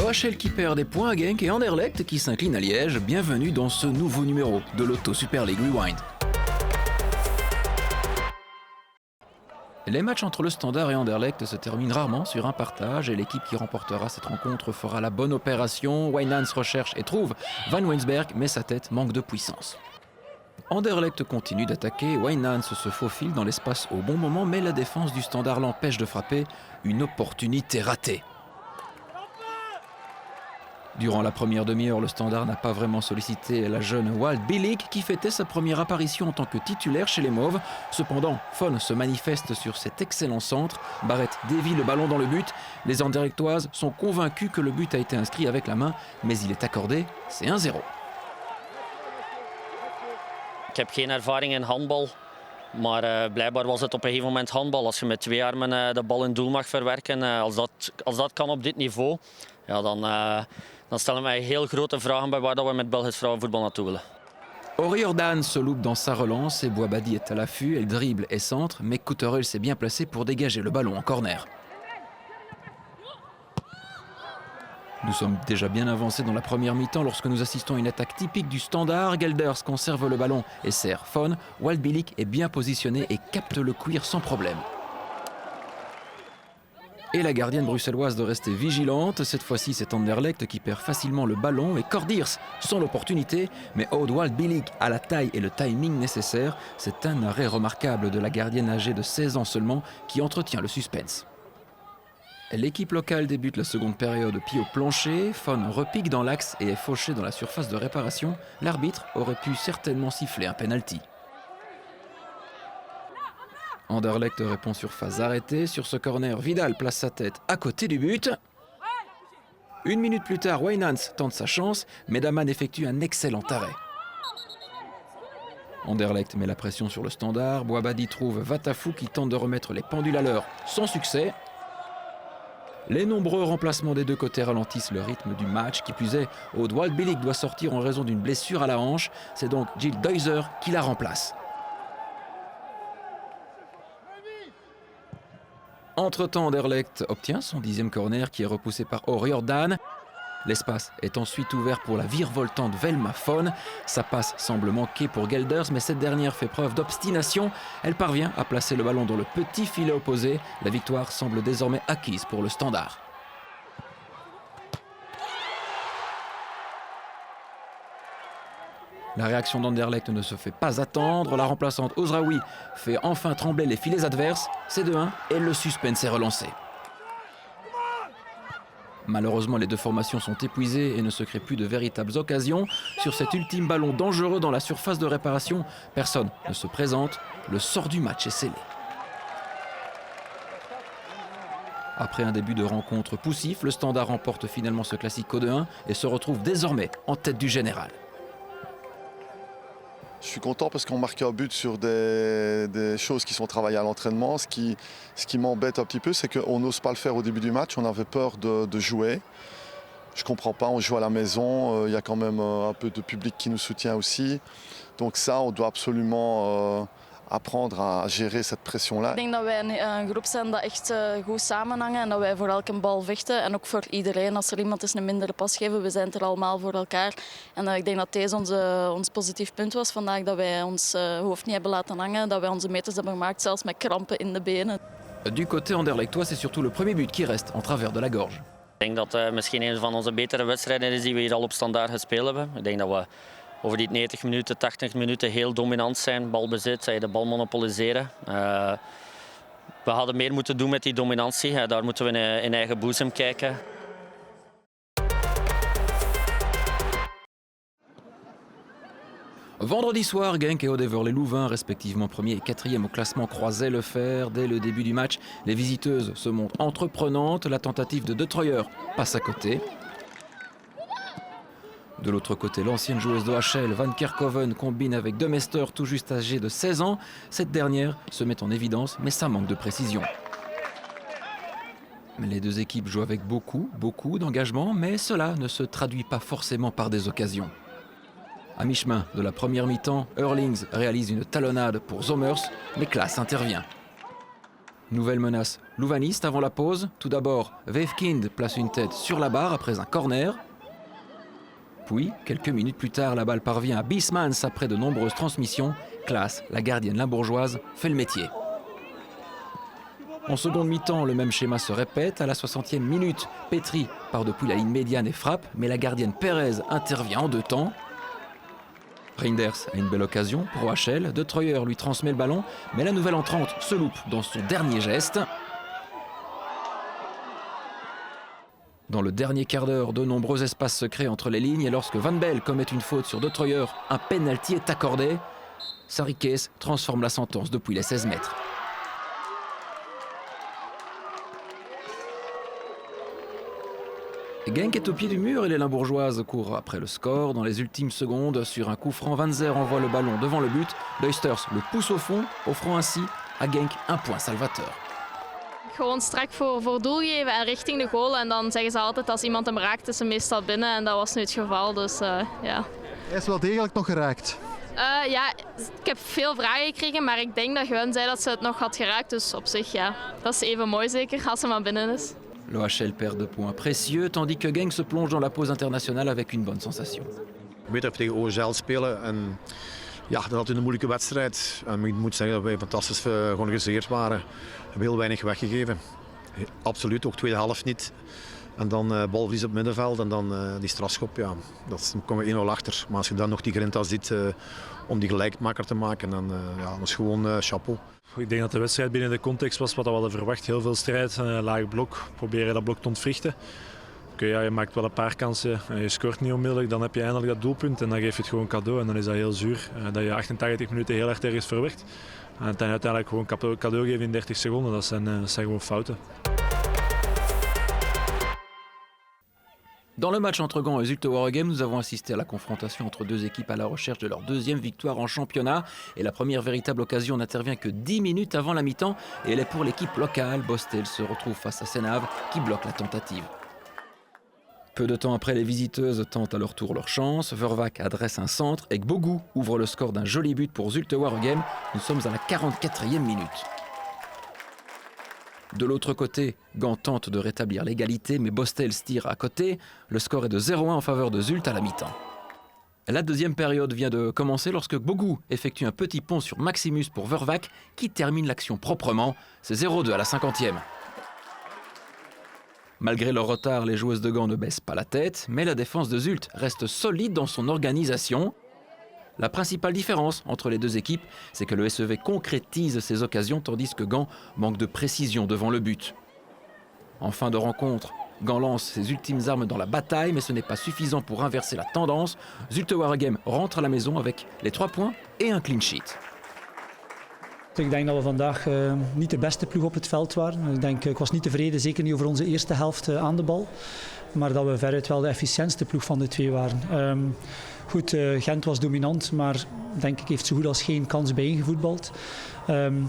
OHL qui perd des points à Genk et Anderlecht qui s'incline à Liège. Bienvenue dans ce nouveau numéro de l'Auto Super League Rewind. Les matchs entre le Standard et Anderlecht se terminent rarement sur un partage et l'équipe qui remportera cette rencontre fera la bonne opération. Wijnands recherche et trouve Van Wensberg, mais sa tête manque de puissance. Anderlecht continue d'attaquer, Wijnands se faufile dans l'espace au bon moment, mais la défense du Standard l'empêche de frapper. Une opportunité ratée. Durant la première demi-heure, le Standard n'a pas vraiment sollicité la jeune Wald Bilic qui fêtait sa première apparition en tant que titulaire chez les Mauves. Cependant, Fon se manifeste sur cet excellent centre. Barrett dévie le ballon dans le but. Les Anderlechtoises sont convaincus que le but a été inscrit avec la main, mais il est accordé, c'est 1-0. Ik heb geen ervaring in handbal, maar blijkbaar was het op een gegeven moment handbal. Als je met twee armen de bal in doel mag verwerken, als dat kan op dit niveau, ja, dan stellen wij heel grote vragen bij waar we met Belgisch vrouwenvoetbal naartoe willen. O'Riordan se loupe dans sa relance et Boabadi est à l'affût, elle dribble et centre, mais Couterel s'est bien placé pour dégager le ballon en corner. Nous sommes déjà bien avancés dans la première mi-temps lorsque nous assistons à une attaque typique du Standard. Gelders conserve le ballon et sert Fon. Wald Bilic est bien positionné et capte le cuir sans problème. Et la gardienne bruxelloise de rester vigilante. Cette fois-ci, c'est Anderlecht qui perd facilement le ballon et Cordiers sans l'opportunité. Mais Aude Wald Bilic a la taille et le timing nécessaires. C'est un arrêt remarquable de la gardienne âgée de 16 ans seulement qui entretient le suspense. L'équipe locale débute la seconde période pied au plancher. Fon repique dans l'axe et est fauché dans la surface de réparation. L'arbitre aurait pu certainement siffler un penalty. Anderlecht répond sur phase arrêtée. Sur ce corner, Vidal place sa tête à côté du but. Une minute plus tard, Wijnands tente sa chance, mais Daman effectue un excellent arrêt. Anderlecht met la pression sur le Standard. Boabadi trouve Vatafou qui tente de remettre les pendules à l'heure sans succès. Les nombreux remplacements des deux côtés ralentissent le rythme du match. Qui plus est, Aude Wald Bilic doit sortir en raison d'une blessure à la hanche. C'est donc Jill Deuser qui la remplace. Entre-temps, Anderlecht obtient son 10e corner qui est repoussé par O'Riordan. L'espace est ensuite ouvert pour la virevoltante Velma Fon. Sa passe semble manquer pour Gelders, mais cette dernière fait preuve d'obstination. Elle parvient à placer le ballon dans le petit filet opposé. La victoire semble désormais acquise pour le Standard. La réaction d'Anderlecht ne se fait pas attendre. La remplaçante Ozraoui fait enfin trembler les filets adverses. C'est 2-1 et le suspense est relancé. Malheureusement, les deux formations sont épuisées et ne se créent plus de véritables occasions. Sur cet ultime ballon dangereux dans la surface de réparation, personne ne se présente. Le sort du match est scellé. Après un début de rencontre poussif, le Standard remporte finalement ce classico de 1 et se retrouve désormais en tête du général. Je suis content parce qu'on marque un but sur des choses qui sont travaillées à l'entraînement. Ce qui m'embête un petit peu, c'est qu'on n'ose pas le faire au début du match. On avait peur de jouer. Je ne comprends pas, on joue à la maison. Il y a quand même un peu de public qui nous soutient aussi. Donc ça, on doit absolument apprendre à gérer cette pression-là. Ik denk dat wij een groep zijn dat echt goed samenhangen en dat wij voor elke bal vechten. En ook voor iedereen. Als er iemand eens een mindere pas geeft, we zijn er allemaal voor elkaar. En ik denk dat deze ons positief punt was vandaag. Dat wij ons hoofd niet hebben laten hangen. Dat wij onze meters hebben gemaakt, zelfs met krampen in de benen. Du côté anderlechtois, c'est surtout le premier but qui reste en travers de la gorge. Ik denk dat het misschien een van onze betere wedstrijden is die we hier al op Standaard gespeeld hebben. Ik denk dat we over die 90 minuten, 80 minuten heel dominant zijn. Balbezit, de bal monopoliseren. We hadden meer moeten doen met die dominantie. Daar moeten we in eigen boezem kijken. Vendredi soir, Genk et Odever-les-Louvains, respectivement 1er et 4e au classement, croisaient le fer. Dès le début du match, les visiteuses se montrent entreprenantes. La tentative de De Troyer passe à côté. De l'autre côté, l'ancienne joueuse d'OHL, Van Kerkhoven, combine avec De Mester, tout juste âgée de 16 ans. Cette dernière se met en évidence, mais ça manque de précision. Les deux équipes jouent avec beaucoup d'engagement, mais cela ne se traduit pas forcément par des occasions. À mi-chemin de la première mi-temps, Eurlings réalise une talonnade pour Zommers, mais Klaas intervient. Nouvelle menace louvaniste avant la pause. Tout d'abord, Weefkind place une tête sur la barre après un corner. Puis, quelques minutes plus tard, la balle parvient à Biesmans après de nombreuses transmissions. Klaas, la gardienne limbourgeoise, fait le métier. En seconde mi-temps, le même schéma se répète. À la 60e minute, Petri part depuis la ligne médiane et frappe, mais la gardienne Perez intervient en deux temps. Reinders a une belle occasion pour OHL. De Troyer lui transmet le ballon, mais la nouvelle entrante se loupe dans son dernier geste. Dans le dernier quart d'heure, de nombreux espaces se créent entre les lignes et lorsque Van Belle commet une faute sur De Troyer, un penalty est accordé. Sarikes transforme la sentence depuis les 16 mètres. Genk est au pied du mur et les Limbourgeoises courent après le score. Dans les ultimes secondes, sur un coup franc, Van Zer envoie le ballon devant le but. Leusters le pousse au fond, offrant ainsi à Genk un point salvateur. Gewoon strak voor doel geven en richting de goal. En dan zeggen ze altijd als iemand hem raakt, is hij meestal binnen. En dat was nu het geval. Dus, ja. Hij is wel degelijk nog geraakt. Ja, ik heb veel vragen gekregen, maar ik denk dat Gwen zei dat ze het nog had geraakt. Dus op zich, ja, dat is even mooi zeker als hij maar binnen is. L'OHL perd 2 points précieux, tandis que Genk se plonge dans la pause internationale avec une bonne sensation. Weet dat we tegen OHL spelen en ja, dat is altijd een moeilijke wedstrijd. En ik moet zeggen dat wij fantastisch georganiseerd waren. We hebben heel weinig weggegeven. Absoluut, ook tweede helft niet. En dan balverlies op het middenveld en dan die strafschop. Ja, dan komen we 1-0 achter. Maar als je dan nog die grinta ziet om die gelijkmaker te maken, dan ja, dat is gewoon chapeau. Ik denk dat de wedstrijd binnen de context was wat we hadden verwacht. Heel veel strijd, laag blok. Proberen dat blok te ontwrichten. Okay, ja, je maakt wel een paar kansen, je scoort niet onmiddellijk, dan heb je eindelijk dat doelpunt en dan geef je het gewoon cadeau. En dan is dat heel zuur dat je 88 minuten heel erg ergens verwerkt. En dan uiteindelijk gewoon cadeau geven in 30 seconden, dat zijn gewoon fouten. Dans le match entre Gand et Zulte Waregem, nous avons assisté à la confrontation entre deux équipes à la recherche de leur deuxième victoire en championnat. Et la première véritable occasion n'intervient que 10 minutes avant la mi-temps. Et elle est pour l'équipe locale. Bostel se retrouve face à Senave qui bloque la tentative. Peu de temps après, les visiteuses tentent à leur tour leur chance. Vervac adresse un centre et Gbogou ouvre le score d'un joli but pour Zulte Waregem. Nous sommes à la 44e minute. De l'autre côté, Gand tente de rétablir l'égalité, mais Bostel se tire à côté. Le score est de 0-1 en faveur de Zulte à la mi-temps. La deuxième période vient de commencer lorsque Gbogou effectue un petit pont sur Maximus pour Vervac, qui termine l'action proprement. C'est 0-2 à la 50e. Malgré leur retard, les joueuses de Gand ne baissent pas la tête, mais la défense de Zulte reste solide dans son organisation. La principale différence entre les deux équipes, c'est que le SEV concrétise ses occasions tandis que Gand manque de précision devant le but. En fin de rencontre, Gand lance ses ultimes armes dans la bataille, mais ce n'est pas suffisant pour inverser la tendance. Zulte Waregem rentre à la maison avec les 3 points et un clean sheet. Ik denk dat we vandaag niet de beste ploeg op het veld waren. Ik was niet tevreden, zeker niet over onze eerste helft aan de bal. Maar dat we veruit wel de efficiëntste ploeg van de twee waren. Goed, Gent was dominant, maar denk ik heeft zo goed als geen kans bijeengevoetbald.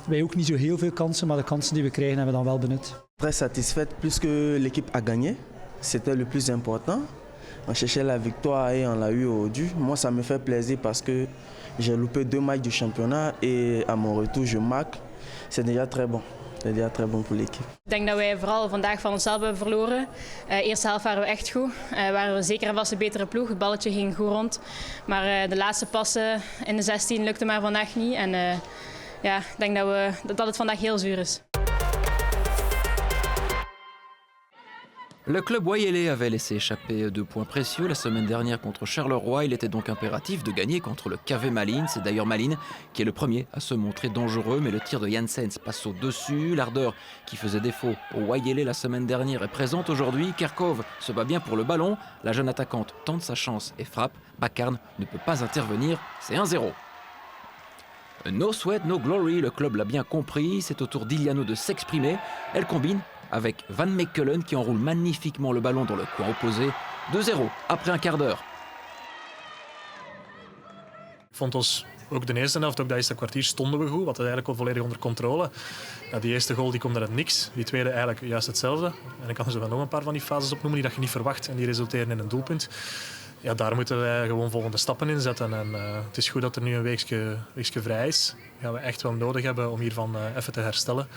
Wij ook niet zo heel veel kansen, maar de kansen die we krijgen hebben we dan wel benut. Très satisfaite puisque l'équipe a gagné. C'était le plus important. On cherchait la victoire et on l'a eu au dû. Moi, ça me fait plaisir parce que j'ai loupé 2 matchs du championnat et à mon retour, je marque. C'est déjà très bon. C'est déjà très bon pour l'équipe. Ik denk dat wij vooral vandaag van onszelf hebben verloren. Eerste helft waren we echt goed. Waren we zeker en vast een betere ploeg. Het balletje ging goed rond. Maar de laatste passen in de 16 lukte maar vandaag niet. En ja, ik denk dat het vandaag heel zuur is. Le club Wayelais avait laissé échapper 2 points précieux la semaine dernière contre Charleroi. Il était donc impératif de gagner contre le KV Malines. C'est d'ailleurs Malines qui est le premier à se montrer dangereux, mais le tir de Janssens passe au-dessus. L'ardeur qui faisait défaut au Wayelais la semaine dernière est présente aujourd'hui. Kerkov se bat bien pour le ballon. La jeune attaquante tente sa chance et frappe. Bakarn ne peut pas intervenir. C'est 1-0. No sweat, no glory, le club l'a bien compris. C'est au tour d'Iliano de s'exprimer. Elle combine avec Van Mechelen qui enroule magnifiquement le ballon dans le coin opposé. 2-0 après un quart d'heure. Ik vond ons ook de eerste helft, ook dat eerste kwartier, stonden we goed. We hadden eigenlijk al volledig onder controle. Ja, die eerste goal die komt uit niks. Die tweede eigenlijk juist hetzelfde. En ik kan er zo wel nog een paar van die fases opnoemen die dat je niet verwacht en die resulteren in een doelpunt. Ja, daar moeten wij gewoon volgende stappen in zetten. En, het is goed dat er nu een weekje vrij is. Dat gaan we echt wel nodig hebben om hiervan even te herstellen.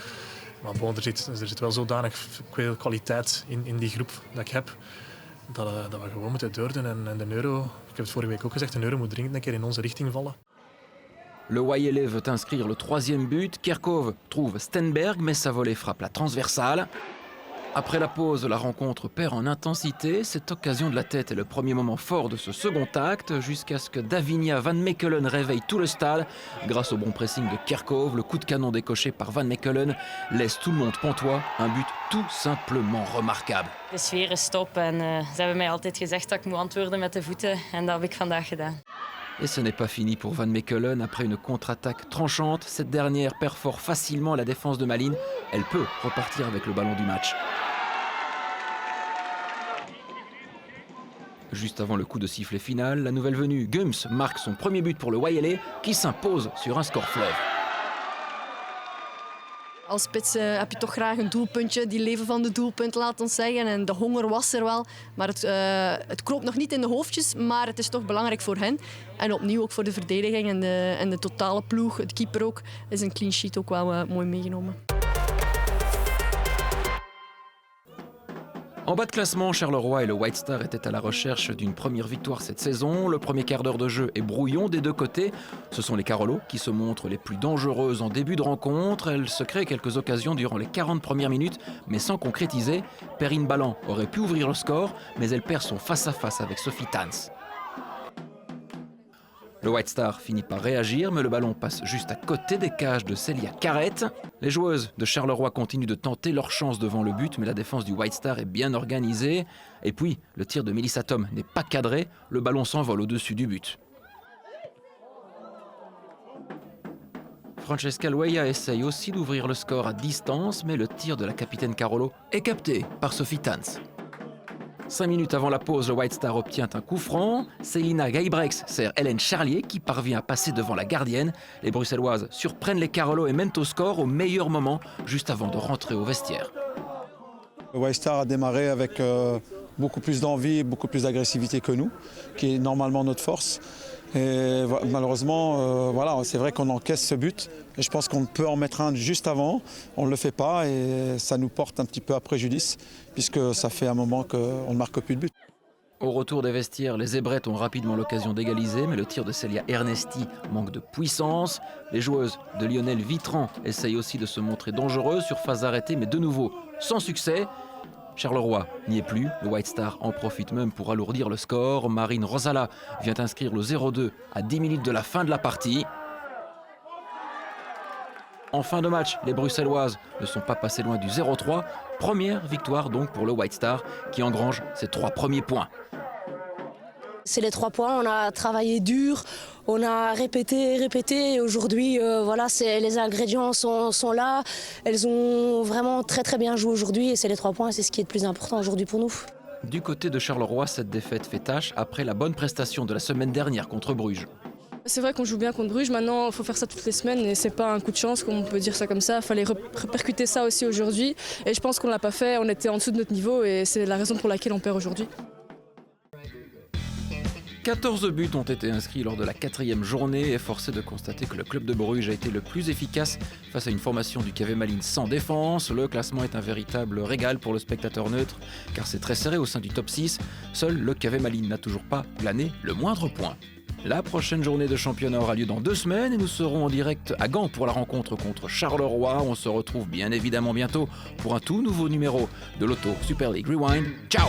Maar bon, er zit wel zodanig veel kwaliteit in die groep dat ik heb, dat we gewoon moeten doordoen. En de euro, ik heb het vorige week ook gezegd, de euro moet dringend een keer in onze richting vallen. Le Waiele veut inscrire le 3e but. Kerkhove trouve Stenberg, mais sa volée frappe la transversale. Après la pause, la rencontre perd en intensité. Cette occasion de la tête est le premier moment fort de ce second acte, jusqu'à ce que Davinia Van Mechelen réveille tout le stade. Grâce au bon pressing de Kerkhove, le coup de canon décoché par Van Mechelen laisse tout le monde pantois. Un but tout simplement remarquable. De sfeer is top en ze hebben mij altijd gezegd dat ik moet antwoorden met de voeten en dat heb ik vandaag gedaan. Et ce n'est pas fini pour Van Mechelen. Après une contre-attaque tranchante, cette dernière perd fort facilement la défense de Malines. Elle peut repartir avec le ballon du match. Juste avant le coup de sifflet final, la nouvelle venue Gums marque son premier but pour le Waiele qui s'impose sur un score fleuve. Als spits heb je toch graag een doelpuntje. Die leven van de doelpunt, laat ons zeggen. En de honger was er wel. Maar het kroop nog niet in de hoofdjes. Maar het is toch belangrijk voor hen. En opnieuw ook voor de verdediging en de totale ploeg. De keeper ook. Is een clean sheet ook wel mooi meegenomen. En bas de classement, Charleroi et le White Star étaient à la recherche d'une première victoire cette saison. Le premier quart d'heure de jeu est brouillon des deux côtés. Ce sont les Carolo qui se montrent les plus dangereuses en début de rencontre. Elles se créent quelques occasions durant les 40 premières minutes, mais sans concrétiser. Perrine Ballan aurait pu ouvrir le score, mais elle perd son face-à-face avec Sophie Tans. Le White Star finit par réagir, mais le ballon passe juste à côté des cages de Célia Carrette. Les joueuses de Charleroi continuent de tenter leur chance devant le but, mais la défense du White Star est bien organisée. Et puis, le tir de Melissa Tom n'est pas cadré, le ballon s'envole au-dessus du but. Francesca Lueya essaye aussi d'ouvrir le score à distance, mais le tir de la capitaine Carolo est capté par Sophie Tans. 5 minutes avant la pause, le White Star obtient un coup franc. Célina Gaibrex sert Hélène Charlier qui parvient à passer devant la gardienne. Les Bruxelloises surprennent les Carolo et mènent au score au meilleur moment, juste avant de rentrer au vestiaire. Le White Star a démarré avec beaucoup plus d'envie et beaucoup plus d'agressivité que nous, qui est normalement notre force. Et malheureusement, voilà, c'est vrai qu'on encaisse ce but. Et je pense qu'on peut en mettre un juste avant. On ne le fait pas et ça nous porte un petit peu à préjudice puisque ça fait un moment qu'on ne marque plus de but. Au retour des vestiaires, les Zébrettes ont rapidement l'occasion d'égaliser, mais le tir de Célia Ernesti manque de puissance. Les joueuses de Lionel Vitran essayent aussi de se montrer dangereuses sur phase arrêtée, mais de nouveau sans succès. Charleroi n'y est plus, le White Star en profite même pour alourdir le score. Marine Rosala vient inscrire le 0-2 à 10 minutes de la fin de la partie. En fin de match, les Bruxelloises ne sont pas passées loin du 0-3. Première victoire donc pour le White Star qui engrange ses 3 premiers points. C'est les 3 points, on a travaillé dur, on a répété et aujourd'hui voilà, les ingrédients sont là. Elles ont vraiment très bien joué aujourd'hui et c'est les 3 points, c'est ce qui est le plus important aujourd'hui pour nous. Du côté de Charleroi, cette défaite fait tâche après la bonne prestation de la semaine dernière contre Bruges. C'est vrai qu'on joue bien contre Bruges, maintenant il faut faire ça toutes les semaines et c'est pas un coup de chance, comme on peut dire ça comme ça. Il fallait répercuter ça aussi aujourd'hui et je pense qu'on l'a pas fait, on était en dessous de notre niveau et c'est la raison pour laquelle on perd aujourd'hui. 14 buts ont été inscrits lors de la 4e journée et forcé de constater que le club de Bruges a été le plus efficace face à une formation du KV Malines sans défense. Le classement est un véritable régal pour le spectateur neutre car c'est très serré au sein du top 6. Seul le KV Malines n'a toujours pas glané le moindre point. La prochaine journée de championnat aura lieu dans 2 semaines et nous serons en direct à Gand pour la rencontre contre Charleroi. On se retrouve bien évidemment bientôt pour un tout nouveau numéro de l'Auto Super League Rewind. Ciao!